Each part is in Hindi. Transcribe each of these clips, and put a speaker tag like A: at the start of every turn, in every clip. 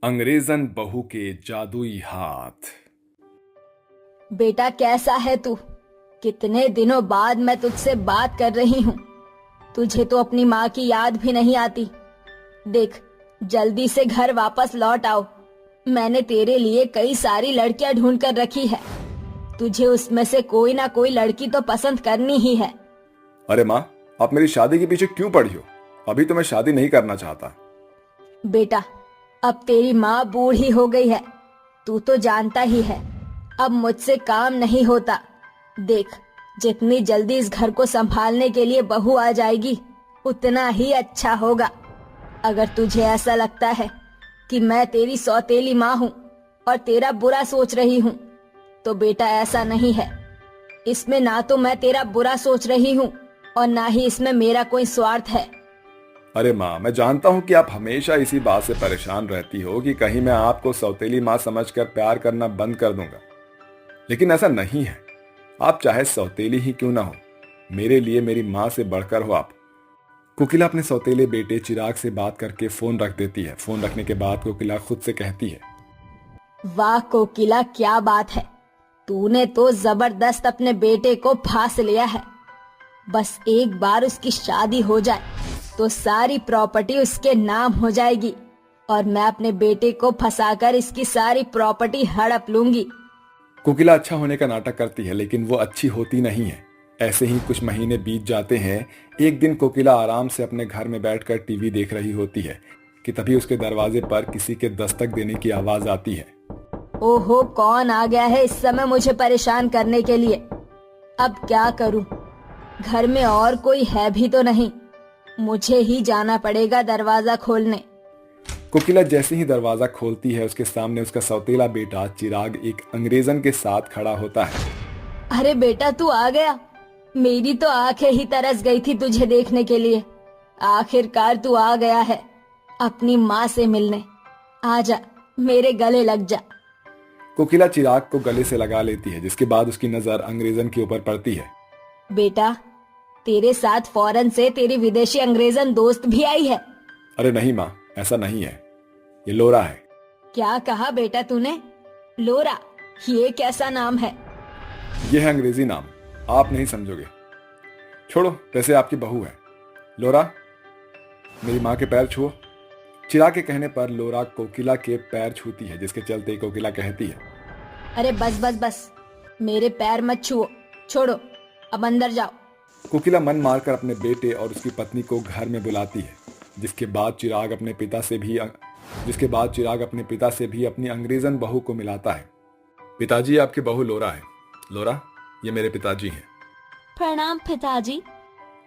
A: अंग्रेजन बहू के जादुई हाथ।
B: बेटा कैसा है तू? कितने दिनों बाद मैं तुझसे बात कर रही हूँ। तुझे तो अपनी माँ की याद भी नहीं आती। देख, जल्दी से घर वापस लौट आओ। मैंने तेरे लिए कई सारी लड़कियां ढूंढ कर रखी है। तुझे उसमें से कोई ना कोई लड़की तो पसंद करनी ही है।
A: अरे माँ, आप मेरी शादी के पीछे क्यों पड़ी हो? अभी तो मैं शादी नहीं करना चाहता।
B: बेटा, अब तेरी माँ बूढ़ी हो गई है, तू तो जानता ही है। अब मुझसे काम नहीं होता। देख, जितनी जल्दी इस घर को संभालने के लिए बहू आ जाएगी उतना ही अच्छा होगा। अगर तुझे ऐसा लगता है कि मैं तेरी सौतेली माँ हूँ और तेरा बुरा सोच रही हूँ, तो बेटा ऐसा नहीं है। इसमें ना तो मैं तेरा बुरा सोच रही हूँ और ना ही इसमें मेरा कोई स्वार्थ है।
A: अरे माँ, मैं जानता हूँ कि आप हमेशा इसी बात से परेशान रहती हो कि कहीं मैं आपको सौतेली माँ समझकर प्यार करना बंद कर दूंगा, लेकिन ऐसा नहीं है। आप चाहे सौतेली ही क्यों ना हो, मेरे लिए मेरी माँ से बढ़कर हो आप। कोकिला अपने सौतेले बेटे चिराग से बात करके फोन रख देती है। फोन रखने के बाद कोकिला खुद से कहती है,
B: वाह कोकिला, क्या बात है। तूने तो जबरदस्त अपने बेटे को फांस लिया है। बस एक बार उसकी शादी हो जाए तो सारी प्रॉपर्टी उसके नाम हो जाएगी और मैं अपने बेटे को फंसाकर इसकी सारी प्रॉपर्टी हड़प लूंगी।
A: कोकिला अच्छा होने का नाटक करती है, लेकिन वो अच्छी होती नहीं है। ऐसे ही कुछ महीने बीत जाते हैं। एक दिन कोकिला आराम से अपने घर में बैठकर टीवी देख रही होती है कि तभी उसके दरवाजे पर किसी के दस्तक देने की आवाज आती है।
B: ओहो, कौन आ गया है इस समय मुझे परेशान करने के लिए? अब क्या करूं? घर में और कोई है भी तो नहीं। मुझे ही जाना पड़ेगा दरवाजा खोलने।
A: कोकिला जैसे ही दरवाजा खोलती है, उसके सामने उसका सौतेला बेटा चिराग एक अंग्रेजन के साथ खड़ा होता है।
B: अरे बेटा, तू आ गया। मेरी तो आंखें ही तरस गई थी तुझे देखने के लिए। आखिरकार तू आ गया है अपनी माँ से मिलने। आजा, मेरे गले लग जा।
A: कोकिला चिराग को गले से लगा लेती है, जिसके बाद उसकी नजर अंग्रेजन के ऊपर पड़ती है।
B: बेटा, तेरे साथ फॉरेन से तेरी विदेशी अंग्रेजन दोस्त भी आई है।
A: अरे नहीं माँ, ऐसा नहीं है, ये लोरा है।
B: क्या कहा बेटा तूने? लोरा? ये कैसा नाम है?
A: ये है अंग्रेजी नाम, आप नहीं समझोगे। छोड़ो, वैसे आपकी बहू है। लोरा, मेरी माँ के पैर छुओ। चिराग के कहने पर लोरा कोकिला के पैर छूती है, जिसके चलते कोकिला कहती है,
B: अरे बस बस बस, मेरे पैर मत छुओ। छोड़ो, अब अंदर जाओ।
A: कोकिला मन मारकर अपने बेटे और उसकी पत्नी को घर में बुलाती है, जिसके बाद चिराग अपने पिता से भी अपनी अंग्रेजन बहू को मिलाता है। पिताजी, आपकी बहू लोरा है। लोरा, ये मेरे पिताजी हैं।
B: प्रणाम पिताजी।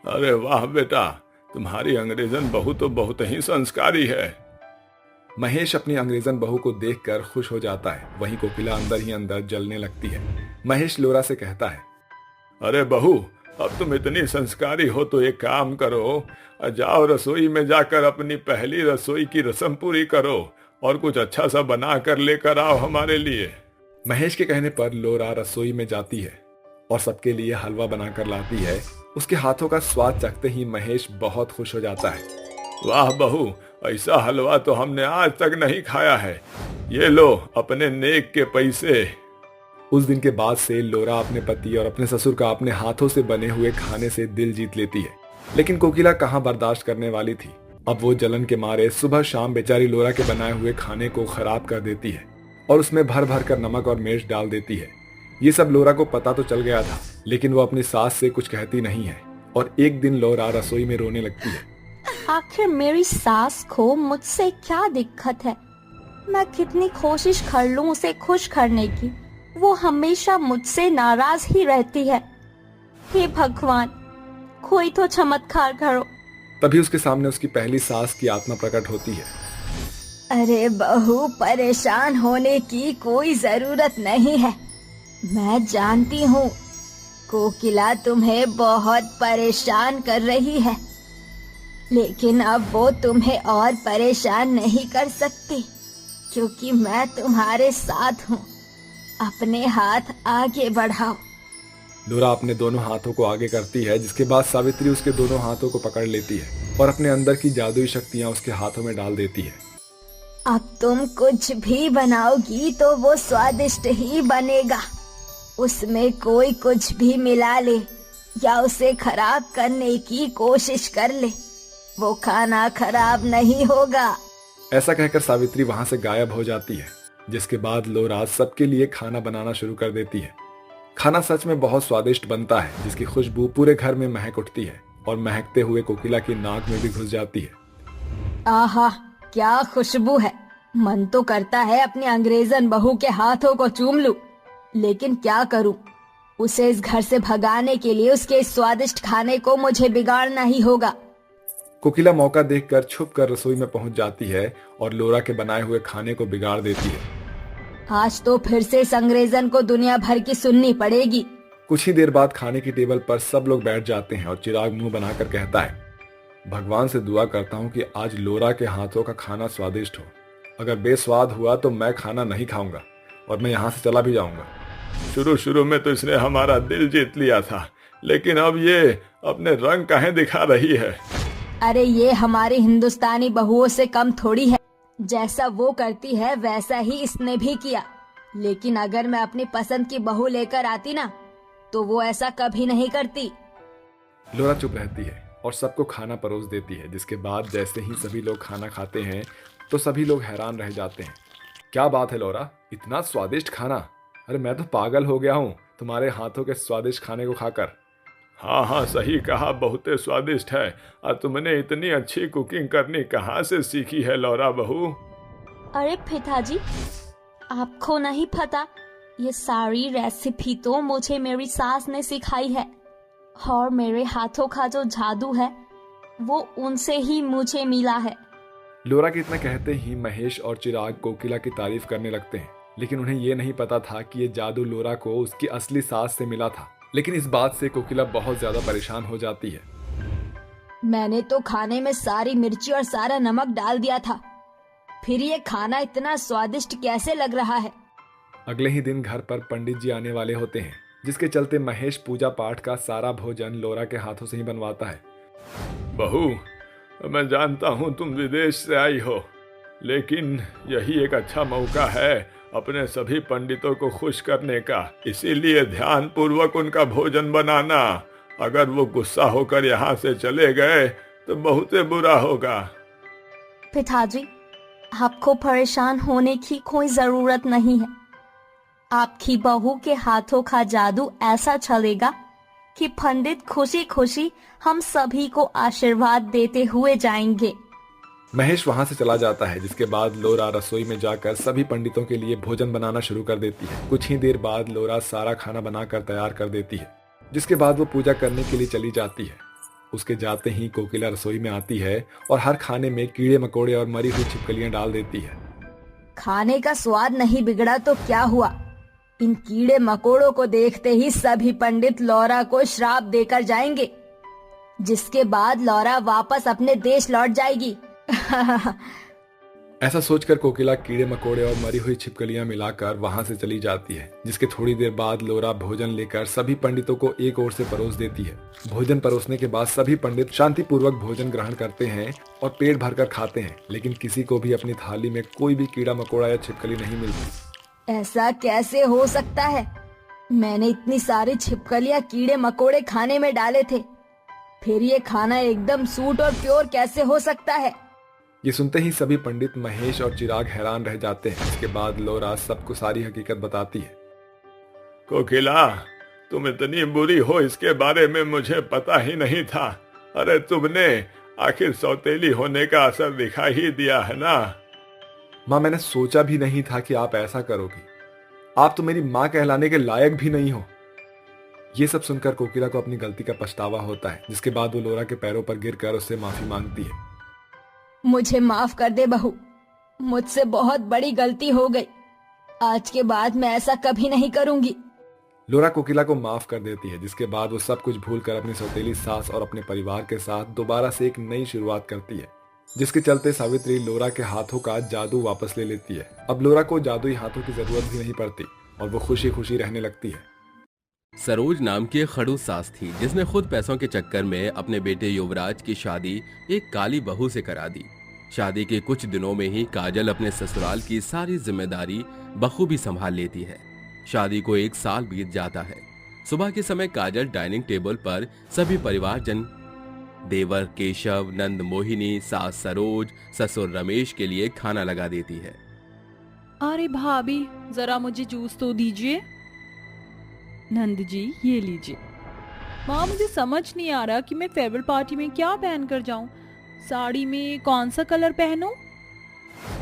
A: अरे वाह बेटा, तुम्हारी अंग्रेजन बहू तो बहुत ही संस्कारी है। महेश अपनी अंग्रेजन बहू को देखकर खुश हो जाता है। वहीं कोकिला अंदर ही अंदर जलने लगती है। महेश लोरा से कहता है, अरे बहू, अब तुम इतनी संस्कारी हो तो एक काम करो, जाओ रसोई में जाकर अपनी पहली रसोई की रस्म पूरी करो और कुछ अच्छा सा बना कर लेकर आओ हमारे लिए। महेश के कहने पर लोरा रसोई में जाती है और सबके लिए हलवा बनाकर लाती है। उसके हाथों का स्वाद चखते ही महेश बहुत खुश हो जाता है। वाह बहू, ऐसा हलवा तो हमने आज तक नहीं खाया है। ये लो अपने नेक के पैसे। उस दिन के बाद से लोरा अपने पति और अपने ससुर का अपने हाथों से बने हुए खाने से दिल जीत लेती है। लेकिन कोकिला कहाँ बर्दाश्त करने वाली थी। अब वो जलन के मारे सुबह शाम बेचारी लोरा के बनाए हुए खाने को खराब कर देती है और उसमें भर भर कर नमक और मिर्च डाल देती है। ये सब लोरा को पता तो चल गया था, लेकिन वो अपनी सास से कुछ कहती नहीं है। और एक दिन लोरा रसोई में रोने लगती है।
B: आखिर मेरी सास को मुझसे क्या दिक्कत है? मैं कितनी कोशिश कर लूं उसे खुश करने की, वो हमेशा मुझसे नाराज ही रहती है। हे भगवान, कोई तो चमत्कार करो।
A: तभी उसके सामने उसकी पहली सास की आत्मा प्रकट होती है।
B: अरे बहू, परेशान होने की कोई जरूरत नहीं है। मैं जानती हूँ कोकिला तुम्हें बहुत परेशान कर रही है, लेकिन अब वो तुम्हें और परेशान नहीं कर सकती, क्योंकि मैं तुम्हारे साथ हूँ। अपने हाथ आगे बढ़ाओ।
A: लोरा अपने दोनों हाथों को आगे करती है, जिसके बाद सावित्री उसके दोनों हाथों को पकड़ लेती है और अपने अंदर की जादुई शक्तियां उसके हाथों में डाल देती है।
B: अब तुम कुछ भी बनाओगी तो वो स्वादिष्ट ही बनेगा। उसमें कोई कुछ भी मिला ले या उसे खराब करने की कोशिश कर ले, वो खाना खराब नहीं होगा।
A: ऐसा कहकर सावित्री वहां से गायब हो जाती है, जिसके बाद लोरा सबके लिए खाना बनाना शुरू कर देती है। खाना सच में बहुत स्वादिष्ट बनता है, जिसकी खुशबू पूरे घर में महक उठती है और महकते हुए कोकिला की नाक में भी घुस जाती है।
B: आहा, क्या खुशबू है। मन तो करता है अपनी अंग्रेजन बहू के हाथों को चूम लूं, लेकिन क्या करूं? उसे इस घर से भगाने के लिए उसके इस स्वादिष्ट खाने को मुझे बिगाड़ना ही होगा।
A: कोकिला मौका देखकर छुप कर रसोई में पहुंच जाती है और लोरा के बनाए हुए खाने को बिगाड़ देती है।
B: आज तो फिर से इस अंग्रेजन को दुनिया भर की सुननी पड़ेगी।
A: कुछ ही देर बाद खाने की टेबल पर सब लोग बैठ जाते हैं और चिराग मुंह बनाकर कहता है, भगवान से दुआ करता हूँ कि आज लोरा के हाथों का खाना स्वादिष्ट हो। अगर बेस्वाद हुआ तो मैं खाना नहीं खाऊंगा और मैं यहाँ से चला भी जाऊंगा। शुरू में तो इसने हमारा दिल जीत लिया था, लेकिन अब ये अपने रंग काहे दिखा रही है।
B: अरे ये हमारी हिंदुस्तानी बहुओं से कम थोड़ी है। जैसा वो करती है वैसा ही इसने भी किया। लेकिन अगर मैं अपनी पसंद की बहू लेकर आती ना, तो वो ऐसा कभी नहीं करती।
A: लोरा चुप रहती है और सबको खाना परोस देती है, जिसके बाद जैसे ही सभी लोग खाना खाते हैं तो सभी लोग हैरान रह जाते हैं। क्या बात है लोरा, इतना स्वादिष्ट खाना। अरे मैं तो पागल हो गया हूँ तुम्हारे हाथों के स्वादिष्ट खाने को खाकर। हाँ, सही कहा, बहुत स्वादिष्ट है। और तुमने इतनी अच्छी कुकिंग करनी कहाँ से सीखी है लोरा बहू?
C: अरे पिताजी, आपको नहीं पता, ये सारी रेसिपी तो मुझे मेरी सास ने सिखाई है और मेरे हाथों का जो जादू है वो उनसे ही मुझे मिला है।
A: लोरा के इतना कहते ही महेश और चिराग कोकिला की तारीफ करने लगते हैं, लेकिन उन्हें ये नहीं पता था कि ये जादू लोरा को उसकी असली सास से मिला था। लेकिन इस बात से कोकिला बहुत ज्यादा परेशान हो जाती है।
B: मैंने तो खाने में सारी मिर्ची और सारा नमक डाल दिया था, फिर ये खाना इतना स्वादिष्ट कैसे लग रहा है?
A: अगले ही दिन घर पर पंडित जी आने वाले होते हैं, जिसके चलते महेश पूजा पाठ का सारा भोजन लोरा के हाथों से ही बनवाता है। बहू, मैं जानता हूँ तुम विदेश से आई हो, लेकिन यही एक अच्छा मौका है अपने सभी पंडितों को खुश करने का। इसीलिए ध्यान पूर्वक उनका भोजन बनाना। अगर वो गुस्सा होकर यहाँ से चले गए तो बहुत बुरा होगा।
C: पिताजी, आपको परेशान होने की कोई जरूरत नहीं है। आपकी बहू के हाथों का जादू ऐसा चलेगा कि पंडित खुशी खुशी हम सभी को आशीर्वाद देते हुए जाएंगे।
A: महेश वहां से चला जाता है, जिसके बाद लोरा रसोई में जाकर सभी पंडितों के लिए भोजन बनाना शुरू कर देती है। कुछ ही देर बाद लोरा सारा खाना बनाकर तैयार कर देती है, जिसके बाद वो पूजा करने के लिए चली जाती है। उसके जाते ही कोकिला रसोई में आती है और हर खाने में कीड़े मकोड़े और मरी हुई छिपकलियां डाल देती है।
B: खाने का स्वाद नहीं बिगड़ा तो क्या हुआ? इन कीड़े मकोड़ों को देखते ही सभी पंडित लोरा को श्राप देकर जाएंगे, जिसके बाद लोरा वापस अपने देश लौट जाएगी।
A: ऐसा सोचकर कोकिला कीड़े मकोड़े और मरी हुई छिपकलियां मिलाकर वहां से चली जाती है, जिसके थोड़ी देर बाद लोरा भोजन लेकर सभी पंडितों को एक ओर से परोस देती है। भोजन परोसने के बाद सभी पंडित शांतिपूर्वक भोजन ग्रहण करते हैं और पेट भरकर खाते हैं, लेकिन किसी को भी अपनी थाली में कोई भी कीड़ा मकोड़ा या छिपकली नहीं मिलती।
B: ऐसा कैसे हो सकता है? मैंने इतनी सारी छिपकलियां कीड़े मकोड़े खाने में डाले थे, फिर ये खाना एकदम सूट और प्योर कैसे हो सकता है?
A: ये सुनते ही सभी पंडित महेश और चिराग हैरान रह जाते हैं। इसके बाद लोरा सबको सारी हकीकत बताती है। कोकिला, तुम इतनी बुरी हो इसके बारे में मुझे पता ही नहीं था। अरे तुमने आखिर सौतेली होने का असर दिखा ही दिया है ना। माँ, मैंने सोचा भी नहीं था कि आप ऐसा करोगी। आप तो मेरी माँ कहलाने के लायक भी नहीं हो। ये सब सुनकर कोकिला को अपनी गलती का पछतावा होता है, जिसके बाद वो लोरा के पैरों पर गिरकर उससे माफी मांगती है।
B: मुझे माफ कर दे बहू, मुझसे बहुत बड़ी गलती हो गई। आज के बाद मैं ऐसा कभी नहीं करूंगी।
A: लोरा कोकिला को माफ कर देती है, जिसके बाद वो सब कुछ भूलकर अपनी सौतेली सास और अपने परिवार के साथ दोबारा से एक नई शुरुआत करती है, जिसके चलते सावित्री लोरा के हाथों का जादू वापस ले लेती है। अब लोरा को जादुई हाथों की जरूरत भी नहीं पड़ती और वो खुशी खुशी रहने लगती है।
D: सरोज नाम की एक खड़ूस सास थी, जिसने खुद पैसों के चक्कर में अपने बेटे युवराज की शादी एक काली बहू से करा दी। शादी के कुछ दिनों में ही काजल अपने ससुराल की सारी जिम्मेदारी बखूबी संभाल लेती है। शादी को 1 साल बीत जाता है। सुबह के समय काजल डाइनिंग टेबल पर सभी परिवारजन देवर केशव, नंद मोहिनी, सास सरोज, ससुर रमेश के लिए खाना लगा देती है।
E: अरे भाभी, जरा मुझे जूस तो दीजिए। नंद जी, ये लीजिए। माँ, मुझे समझ नहीं आ रहा कि मैं फेयरवेल पार्टी में क्या पहन कर जाऊं। साड़ी में कौन सा कलर पहनूं?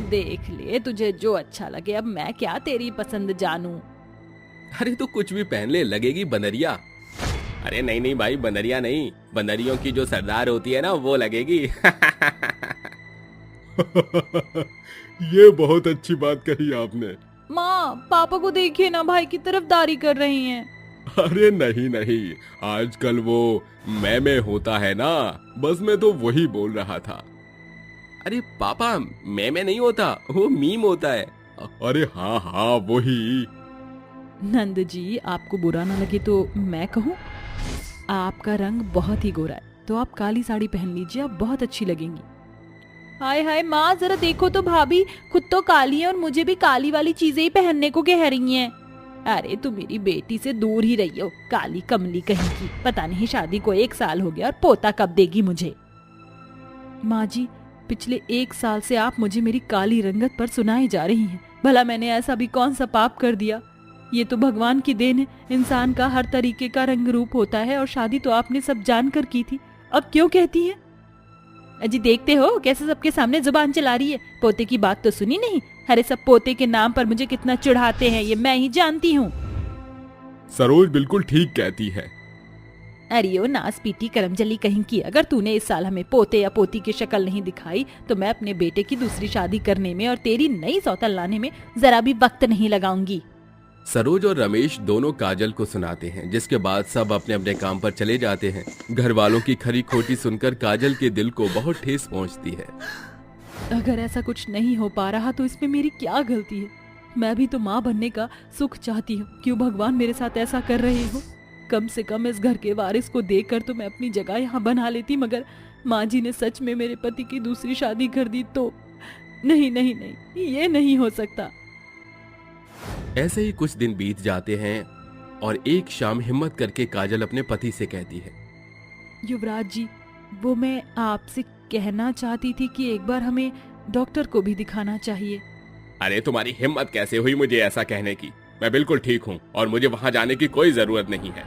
E: देख ले, तुझे जो अच्छा लगे। अब मैं क्या तेरी पसंद जानूं?
D: अरे तो कुछ भी पहन ले, लगेगी बनरिया। अरे नहीं नहीं भाई, बनरिया नहीं, बनरियों की जो सरदार होती है ना, वो लगेगी।
A: ये बहुत अच्छी बात कही आपने।
E: माँ, पापा को देखिए ना, भाई की तरफदारी कर रही हैं।
A: अरे नहीं नहीं, आजकल वो मैं होता है ना, बस मैं तो वही बोल रहा था।
D: अरे पापा, मैं नहीं होता, वो मीम होता है।
A: अरे हाँ हाँ, वही।
E: नंद जी, आपको बुरा ना लगे तो मैं कहूँ, आपका रंग बहुत ही गोरा है, तो आप काली साड़ी पहन लीजिए, आप बहुत अच्छी लगेंगी। हाय हाय माँ, जरा देखो तो भाभी, खुद तो काली है और मुझे भी काली वाली चीजें ही पहनने को कह रही हैं। अरे तू मेरी बेटी से दूर ही रही हो, काली कमली कहीं की। पता नहीं शादी को 1 साल हो गया और पोता कब देगी मुझे। माँ जी, पिछले 1 साल से आप मुझे मेरी काली रंगत पर सुनाई जा रही हैं। भला मैंने ऐसा भी कौन सा पाप कर दिया? ये तो भगवान की देन है। इंसान का हर तरीके का रंग रूप होता है और शादी तो आपने सब जानकर की थी, अब क्यों कहती हैं? अजी देखते हो कैसे सबके सामने जुबान चला रही है। पोते की बात तो सुनी नहीं। अरे सब पोते के नाम पर मुझे कितना चिढ़ाते हैं, ये मैं ही जानती हूँ।
A: सरोज बिल्कुल ठीक कहती है।
E: अरे ओ नास पीटी करमजली कहीं की, अगर तूने इस साल हमें पोते या पोती की शक्ल नहीं दिखाई तो मैं अपने बेटे की दूसरी शादी करने में और तेरी नई सौतन लाने में जरा भी वक्त नहीं लगाऊंगी।
D: सरोज और रमेश दोनों काजल को सुनाते हैं, जिसके बाद सब अपने अपने काम पर चले जाते हैं। घर वालों की खरी खोटी सुनकर काजल के दिल को बहुत ठेस पहुंचती है।
E: अगर ऐसा कुछ नहीं हो पा रहा तो इसमें मेरी क्या गलती है? मैं भी तो माँ बनने का सुख चाहती हूँ, क्यों भगवान मेरे साथ ऐसा कर रहे हो? कम से कम इस घर के वारिस को देखकर तो मैं अपनी जगह यहाँ बना लेती, मगर माँ जी ने सच में मेरे पति की दूसरी शादी कर दी तो नहीं नहीं नहीं, ये नहीं हो सकता।
D: ऐसे ही कुछ दिन बीत जाते हैं और एक शाम हिम्मत करके काजल अपने पति से कहती है,
E: युवराज जी, वो मैं आपसे कहना चाहती थी कि एक बार हमें डॉक्टर को भी दिखाना चाहिए।
D: अरे तुम्हारी हिम्मत कैसे हुई मुझे ऐसा कहने की? मैं बिल्कुल ठीक हूँ और मुझे वहाँ जाने की कोई जरूरत नहीं है।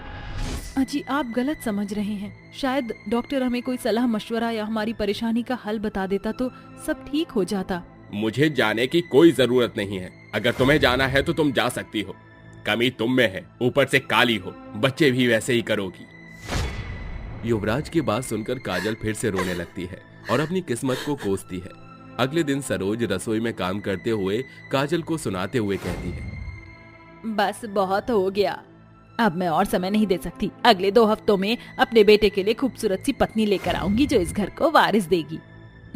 E: अजी आप गलत समझ रहे हैं। शायद डॉक्टर हमें कोई सलाह मशवरा या हमारी परेशानी का हल बता देता तो सब ठीक हो जाता।
D: मुझे जाने की कोई जरूरत नहीं है। अगर तुम्हें जाना है तो तुम जा सकती हो। कमी तुम में है, ऊपर से काली हो, बच्चे भी वैसे ही करोगी। युवराज की बात सुनकर काजल फिर से रोने लगती है और अपनी किस्मत को कोसती है। अगले दिन सरोज रसोई में काम करते हुए काजल को सुनाते हुए कहती है,
E: बस बहुत हो गया, अब मैं और समय नहीं दे सकती। अगले 2 हफ्तों में अपने बेटे के लिए खूबसूरत सी पत्नी लेकर आऊंगी जो इस घर को वारिस देगी।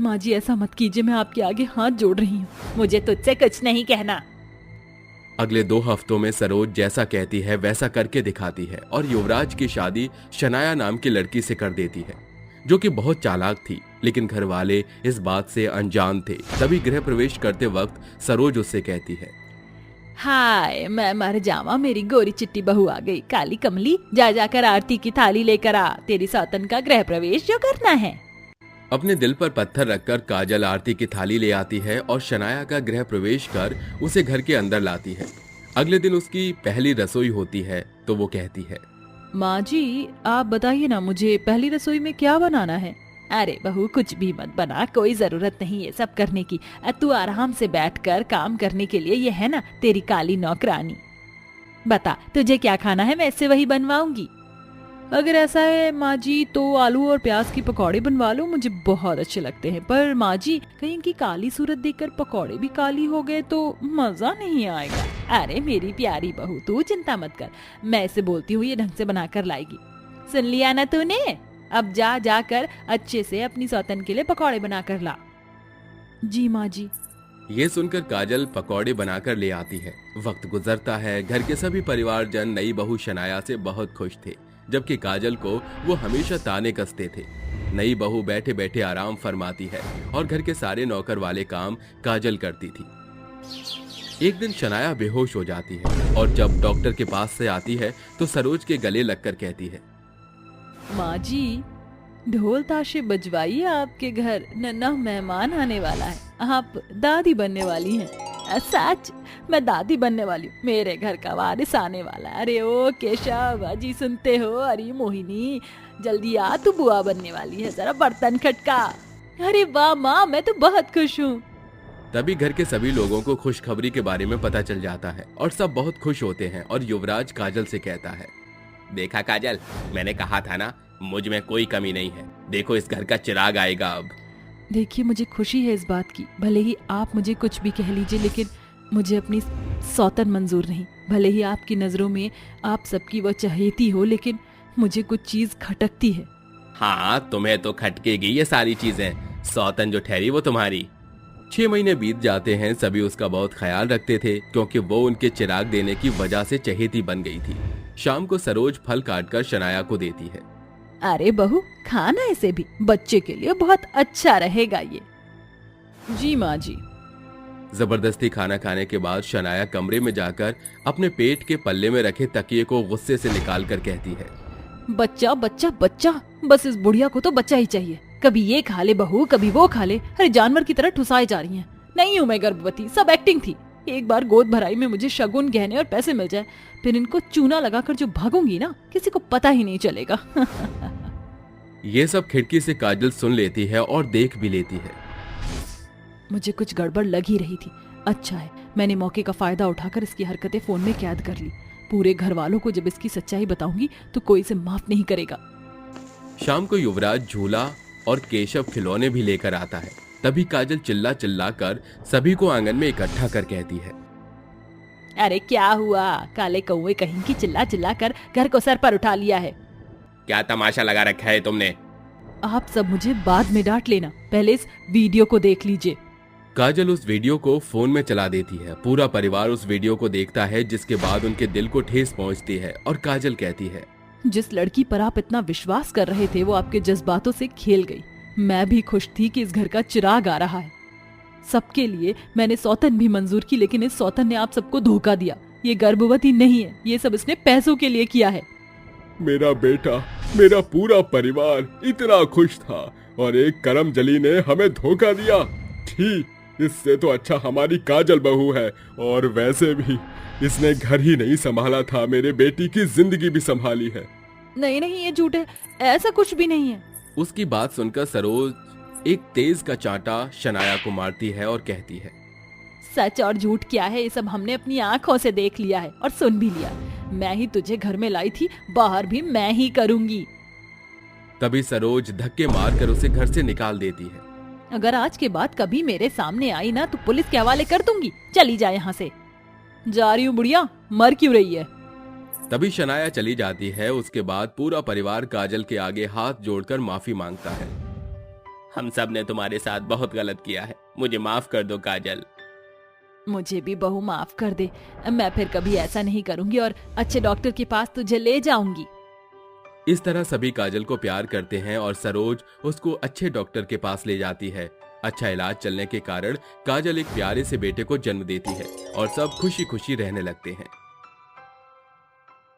E: माँ जी ऐसा मत कीजिए, मैं आपके आगे हाथ जोड़ रही हूँ, मुझे तुझसे कुछ नहीं कहना।
D: अगले 2 हफ्तों में सरोज जैसा कहती है वैसा करके दिखाती है और युवराज की शादी शनाया नाम की लड़की से कर देती है, जो कि बहुत चालाक थी, लेकिन घर वाले इस बात से अनजान थे। तभी गृह प्रवेश करते वक्त सरोज उससे कहती है,
E: हाय मैं मर जावा, मेरी गोरी चिट्टी बहू आ गई। काली कमली, जा जाकर आरती की थाली लेकर आ, तेरी सौतन का गृह प्रवेश जो करना है।
D: अपने दिल पर पत्थर रखकर काजल आरती की थाली ले आती है और शनाया का गृह प्रवेश कर उसे घर के अंदर लाती है। अगले दिन उसकी पहली रसोई होती है तो वो कहती है,
E: माँ जी आप बताइए ना, मुझे पहली रसोई में क्या बनाना है? अरे बहू कुछ भी मत बना, कोई जरूरत नहीं ये सब करने की। तू आराम से बैठकर काम करने के लिए ये है ना तेरी काली नौकरानी। बता तुझे क्या खाना है, मैं इससे वही बनवाऊंगी। अगर ऐसा है माँ जी तो आलू और प्याज की पकौड़े बनवा लो, मुझे बहुत अच्छे लगते हैं। पर माँ जी कहीं इनकी काली सूरत देखकर पकौड़े भी काली हो गए तो मजा नहीं आएगा। अरे मेरी प्यारी बहू तू चिंता मत कर, मैं इसे बोलती हूँ ये ढंग से बना कर लाएगी। सुन लिया ना तूने? अब जा जाकर अच्छे से अपनी सौतन के लिए पकौड़े बना कर ला। जी माँ जी।
D: ये सुनकर काजल पकौड़े बनाकर ले आती है। वक्त गुजरता है, घर के सभी परिवारजन नई बहू शनाया से बहुत खुश थे, जबकि काजल को वो हमेशा ताने कसते थे। नई बहू बैठे बैठे आराम फरमाती है और घर के सारे नौकर वाले काम काजल करती थी। एक दिन शनाया बेहोश हो जाती है और जब डॉक्टर के पास से आती है तो सरोज के गले लगकर कहती है,
E: माँ जी, ढोल ताशे बजवाइए, आपके घर नन्हा मेहमान आने वाला है। आप दादी बनने वाली हैं। सच, मैं दादी बनने वाली हूँ। मेरे घर का वारिस आने वाला है। अरे ओ केशव, अजी सुनते हो? अरे मोहिनी, जल्दी आ, तू बुआ बनने वाली है, जरा बर्तन खटका। अरे वाह माँ, मैं तो बहुत खुश हूँ।
D: तभी घर के सभी लोगों को खुशखबरी के बारे में पता चल जाता है और सब बहुत खुश होते हैं और युवराज काजल से कहता है, देखा काजल, मैंने कहा था ना, मुझ में कोई कमी नहीं है। देखो इस घर का चिराग आएगा अब।
E: देखिए, मुझे खुशी है इस बात की। भले ही आप मुझे कुछ भी कह लीजिए, लेकिन मुझे अपनी सौतन मंजूर नहीं। भले ही आपकी नजरों में आप सबकी वो चहेती हो, लेकिन मुझे कुछ चीज खटकती है।
D: हाँ, तुम्हें तो खटकेगी ये सारी चीजें। सौतन जो ठहरी वो तुम्हारी। 6 महीने बीत जाते हैं। सभी उसका बहुत ख्याल रखते थे क्योंकि वो उनके चिराग देने की वजह से चहेती बन गई थी। शाम को सरोज फल काटकर शनाया को देती है।
E: अरे बहू, खाना ऐसे भी बच्चे के लिए बहुत अच्छा रहेगा ये। जी माँ जी।
D: जबरदस्ती खाना खाने के बाद शनाया कमरे में जाकर अपने पेट के पल्ले में रखे तकिए को गुस्से से निकाल कर कहती है,
E: बच्चा बच्चा बच्चा, बस इस बुढ़िया को तो बच्चा ही चाहिए। कभी ये खा ले बहू, कभी वो खा ले। अरे जानवर की तरह ठुसाई जा रही हैं। नहीं हूँ मैं गर्भवती, सब एक्टिंग थी। एक बार गोद भराई में मुझे शगुन, गहने और पैसे मिल जाए, फिर इनको चूना लगाकर जो भागूंगी ना, किसी को पता ही नहीं चलेगा।
D: ये सब खिड़की से काजल सुन लेती है और देख भी लेती है।
E: मुझे कुछ गड़बड़ लग ही रही थी। अच्छा है, मैंने मौके का फायदा उठाकर इसकी हरकतें फोन में कैद कर ली। पूरे घर वालों को जब इसकी सच्चाई बताऊंगी तो कोई इसे माफ नहीं करेगा।
D: शाम को युवराज झूला और केशव खिलौने भी लेकर आता है। तभी काजल चिल्ला चिल्ला कर सभी को आंगन में इकट्ठा कर कहती है,
E: अरे क्या हुआ? काले कौवे कहीं की चिल्ला चिल्ला कर घर को सर पर उठा लिया है।
D: क्या तमाशा लगा रखा है तुमने?
E: आप सब मुझे बाद में डांट लेना, पहले इस वीडियो को देख लीजिए।
D: काजल उस वीडियो को फोन में चला देती है। पूरा परिवार उस वीडियो को देखता है, जिसके बाद उनके दिल को ठेस पहुंचती है और काजल कहती है,
E: जिस लड़की पर आप इतना विश्वास कर रहे थे वो आपके जज्बातों से खेल गई। मैं भी खुश थी कि इस घर का चिराग आ रहा है। सबके लिए मैंने सौतन भी मंजूर की, लेकिन इस सौतन ने आप सबको धोखा दिया। ये गर्भवती नहीं है, ये सब इसने पैसों के लिए किया है।
A: मेरा बेटा, मेरा पूरा परिवार इतना खुश था और एक करमजली ने हमें धोखा दिया। ठीक, इससे तो अच्छा हमारी काजल बहू है। और वैसे भी इसने घर ही नहीं संभाला था, मेरे बेटी की जिंदगी भी संभाली है।
E: नहीं नहीं, ये झूठ है, ऐसा कुछ भी नहीं है।
D: उसकी बात सुनकर सरोज एक तेज का चांटा शनाया को मारती है और कहती है,
E: सच और झूठ क्या है, ये सब हमने अपनी आंखों से देख लिया है और सुन भी लिया। मैं ही तुझे घर में लाई थी, बाहर भी मैं ही करूंगी।
D: तभी सरोज धक्के मारकर उसे घर से निकाल देती है।
E: अगर आज के बाद कभी मेरे सामने आई ना तो पुलिस के हवाले कर दूंगी। चली जा यहाँ से। जा रही हूँ बुढ़िया, मर क्यों रही है?
D: तभी शनाया चली जाती है। उसके बाद पूरा परिवार काजल के आगे हाथ जोड़कर माफी मांगता है। हम सब ने तुम्हारे साथ बहुत गलत किया है, मुझे माफ कर दो काजल।
E: मुझे भी बहू माफ कर दे, मैं फिर कभी ऐसा नहीं करूंगी और अच्छे डॉक्टर के पास तुझे ले जाऊंगी।
D: इस तरह सभी काजल को प्यार करते हैं और सरोज उसको अच्छे डॉक्टर के पास ले जाती है। अच्छा इलाज चलने के कारण काजल एक प्यारे से बेटे को जन्म देती है और सब खुशी खुशी रहने लगते हैं।